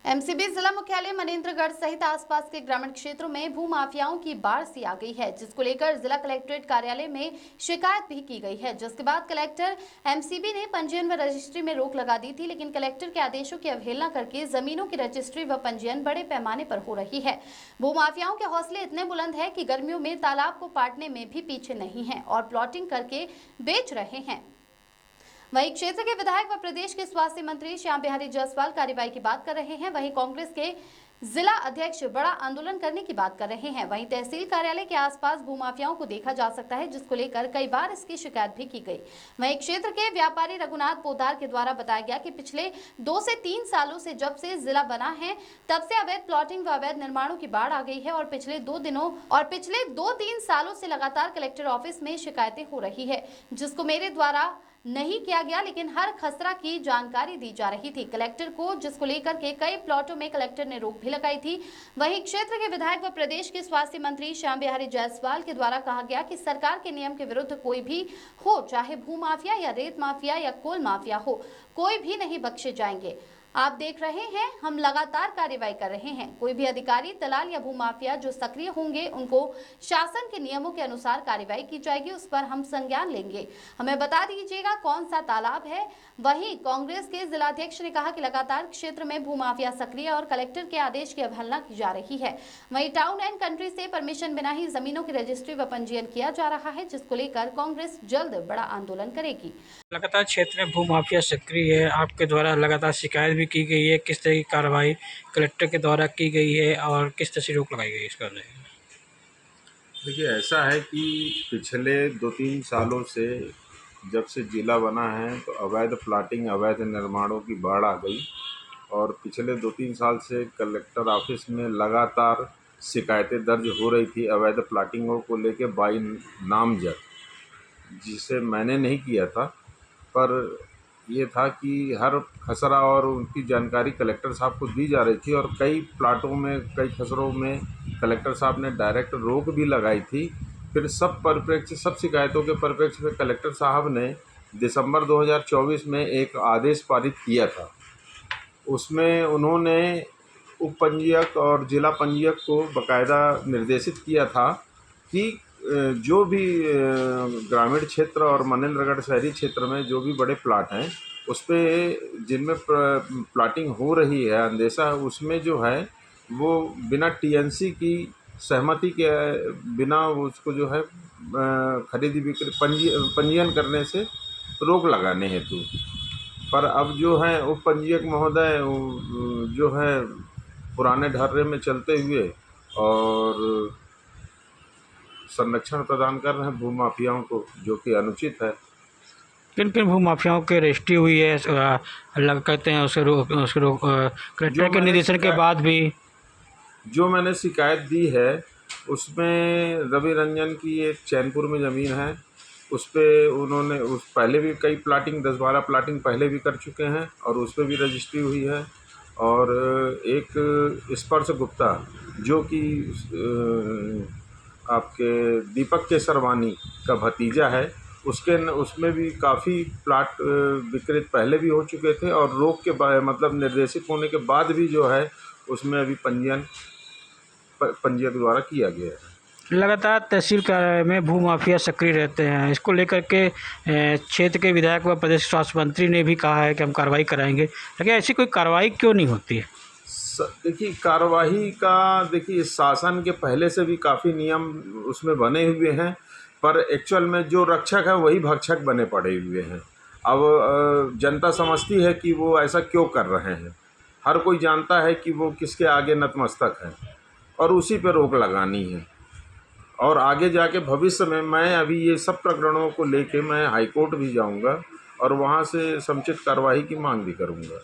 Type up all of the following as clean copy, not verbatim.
MCB जिला मुख्यालय मनेंद्रगढ़ सहित आसपास के ग्रामीण क्षेत्रों में भू माफियाओं की बाढ़ सी आ गई है, जिसको लेकर जिला कलेक्ट्रेट कार्यालय में शिकायत भी की गई है। जिसके बाद कलेक्टर एमसीबी ने पंजीयन व रजिस्ट्री में रोक लगा दी थी, लेकिन कलेक्टर के आदेशों की अवहेलना करके जमीनों की रजिस्ट्री व पंजीयन बड़े पैमाने पर हो रही है। भू माफियाओं के हौसले इतने बुलंद है कि गर्मियों में तालाब को पाटने में भी पीछे नहीं है और प्लॉटिंग करके बेच रहे हैं। वहीं क्षेत्र के विधायक व प्रदेश के स्वास्थ्य मंत्री श्याम बिहारी जायसवाल कार्रवाई की बात कर रहे हैं। वहीं कांग्रेस के जिला अध्यक्ष बड़ा आंदोलन करने की बात कर रहे हैं। वहीं तहसील कार्यालय के आसपास भूमाफियाओं को देखा जा सकता है, जिसको लेकर कई बार इसकी शिकायत भी की गई। वहीं क्षेत्र के व्यापारी रघुनाथ पोदार के द्वारा बताया गया कि पिछले 2 से 3 सालों से जब से जिला बना है तब से अवैध प्लॉटिंग व अवैध निर्माणों की बाढ़ आ गई है और पिछले 2-3 सालों से लगातार कलेक्टर ऑफिस में शिकायतें हो रही है, जिसको मेरे द्वारा नहीं किया गया, लेकिन हर खसरा की जानकारी दी जा रही थी कलेक्टर को, जिसको लेकर के कई प्लॉटों में कलेक्टर ने रोक भी लगाई थी। वहीं क्षेत्र के विधायक व प्रदेश के स्वास्थ्य मंत्री श्याम बिहारी जायसवाल के द्वारा कहा गया कि सरकार के नियम के विरुद्ध कोई भी हो, चाहे भू माफिया या रेत माफिया या कोल माफिया हो, कोई भी नहीं बख्शे जाएंगे। आप देख रहे हैं, हम लगातार कार्रवाई कर रहे हैं। कोई भी अधिकारी, दलाल या भूमाफिया जो सक्रिय होंगे उनको शासन के नियमों के अनुसार कार्रवाई की जाएगी, उस पर हम संज्ञान लेंगे। हमें बता दीजिएगा कौन सा तालाब है। वहीं कांग्रेस के जिलाध्यक्ष ने कहा कि लगातार क्षेत्र में भूमाफिया सक्रिय और कलेक्टर के आदेश की अवहेलना की जा रही है। वहीं टाउन एंड कंट्री से परमिशन बिना ही जमीनों की रजिस्ट्री व पंजीयन किया जा रहा है, जिसको लेकर कांग्रेस जल्द बड़ा आंदोलन करेगी। लगातार क्षेत्र में भू माफिया सक्रिय है, आपके द्वारा लगातार शिकायत भी की गई है। किस तरह की कार्रवाई कलेक्टर के द्वारा की गई है और किस तरह से रोक लगाई गई है इसका? देखिए, ऐसा है कि पिछले 2-3 सालों से जब से जिला बना है तो अवैध प्लाटिंग, अवैध निर्माणों की बाढ़ आ गई और पिछले 2-3 साल से कलेक्टर ऑफिस में लगातार शिकायतें दर्ज हो रही थी अवैध प्लाटिंगों को लेके बाई नामजद, जिसे मैंने नहीं किया था, पर ये था कि हर खसरा और उनकी जानकारी कलेक्टर साहब को दी जा रही थी और कई प्लाटों में, कई खसरों में कलेक्टर साहब ने डायरेक्ट रोक भी लगाई थी। फिर सब शिकायतों के परिप्रेक्ष्य में कलेक्टर साहब ने दिसंबर 2024 में एक आदेश पारित किया था। उसमें उन्होंने उप पंजीयक और जिला पंजीयक को बाकायदा निर्देशित किया था कि जो भी ग्रामीण क्षेत्र और मनेंद्रगढ़ शहरी क्षेत्र में जो भी बड़े प्लाट हैं उस पर जिनमें प्लाटिंग हो रही है अंदेशा, उसमें जो है वो बिना टीएनसी की सहमति के बिना उसको जो है खरीदी बिक्री पंजीयन करने से रोक लगाने हेतु। पर अब जो है उप पंजीयक महोदय जो है पुराने ढर्रे में चलते हुए और संरक्षण प्रदान कर रहे हैं भूमाफियाओं को, जो कि अनुचित है। किन किन भूमाफियाओं की रजिस्ट्री हुई है कहते हैं उसको कलेक्टर के निर्देशन के बाद भी? जो मैंने शिकायत दी है उसमें रवि रंजन की एक चैनपुर में ज़मीन है, उस पर उन्होंने पहले भी कई प्लाटिंग 10-12 प्लाटिंग पहले भी कर चुके हैं और उस पर भी रजिस्ट्री हुई है। और एक स्पर्श गुप्ता जो कि आपके दीपक केसरवानी का भतीजा है, उसमें भी काफ़ी प्लाट विक्रय पहले भी हो चुके थे और रोक के बाद मतलब निर्देशित होने के बाद भी जो है उसमें अभी पंजीयक द्वारा किया गया है। लगातार तहसील कार्यालय में भू माफिया सक्रिय रहते हैं, इसको लेकर के क्षेत्र के विधायक व प्रदेश स्वास्थ्य मंत्री ने भी कहा है कि हम कार्रवाई कराएंगे, लेकिन ऐसी कोई कार्रवाई क्यों नहीं होती है? देखिए, कार्रवाई का शासन के पहले से भी काफ़ी नियम उसमें बने हुए हैं, पर एक्चुअल में जो रक्षक है वही भक्षक बने पड़े हुए हैं। अब जनता समझती है कि वो ऐसा क्यों कर रहे हैं, हर कोई जानता है कि वो किसके आगे नतमस्तक है और उसी पे रोक लगानी है। और आगे जाके भविष्य में मैं अभी ये सब प्रकरणों को लेके मैं हाईकोर्ट भी जाऊंगा और वहाँ से समुचित कार्रवाई की मांग भी करूंगा।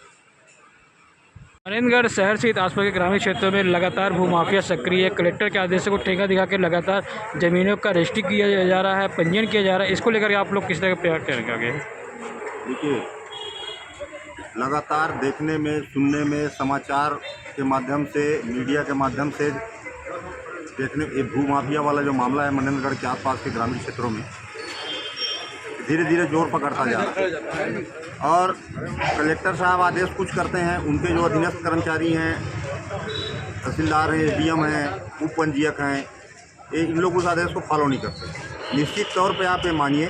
मनेंद्रगढ़ शहर सहित आसपास के ग्रामीण क्षेत्रों में लगातार भूमाफिया सक्रिय है। कलेक्टर के आदेशों को ठेका दिखा के लगातार जमीनों का रजिस्ट्री किया जा रहा है, पंजीयन किया जा रहा है। इसको लेकर आप लोग किस तरह का प्रयास करेंगे? देखिए, लगातार देखने में, सुनने में, समाचार के माध्यम से, मीडिया के माध्यम से देखने, ये भूमाफिया वाला जो मामला है मनेंद्रगढ़ के आसपास के ग्रामीण क्षेत्रों में धीरे धीरे जोर पकड़ता जा रहा है। और कलेक्टर साहब आदेश कुछ करते हैं, उनके जो अधीनस्थ कर्मचारी हैं, तहसीलदार हैं, एसडीएम हैं, उप पंजीयक हैं, ये इन लोग उस आदेश को फॉलो नहीं करते। निश्चित तौर पे आप ये मानिए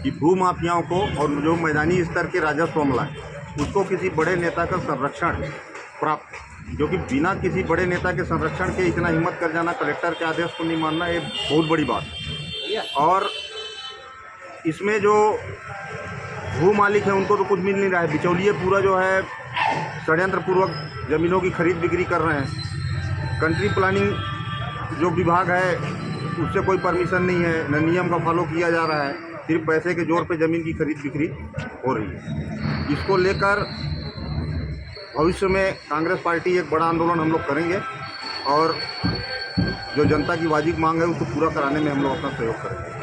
कि भू माफियाओं को और जो मैदानी स्तर के राजस्व अमला है उसको किसी बड़े नेता का संरक्षण प्राप्त, जो कि बिना किसी बड़े नेता के संरक्षण के इतना हिम्मत कर जाना, कलेक्टर के आदेश को नहीं मानना, ये बहुत बड़ी बात है। और इसमें जो भू मालिक हैं उनको तो कुछ मिल नहीं रहा है, बिचौलिए पूरा जो है षड्यंत्रपूर्वक ज़मीनों की खरीद बिक्री कर रहे हैं। कंट्री प्लानिंग जो विभाग है उससे कोई परमिशन नहीं है, न नियम का फॉलो किया जा रहा है, सिर्फ पैसे के जोर पे ज़मीन की खरीद बिक्री हो रही है। इसको लेकर भविष्य में कांग्रेस पार्टी एक बड़ा आंदोलन हम लोग करेंगे और जो जनता की वाजिब मांग है उसको पूरा कराने में हम लोग अपना सहयोग करेंगे।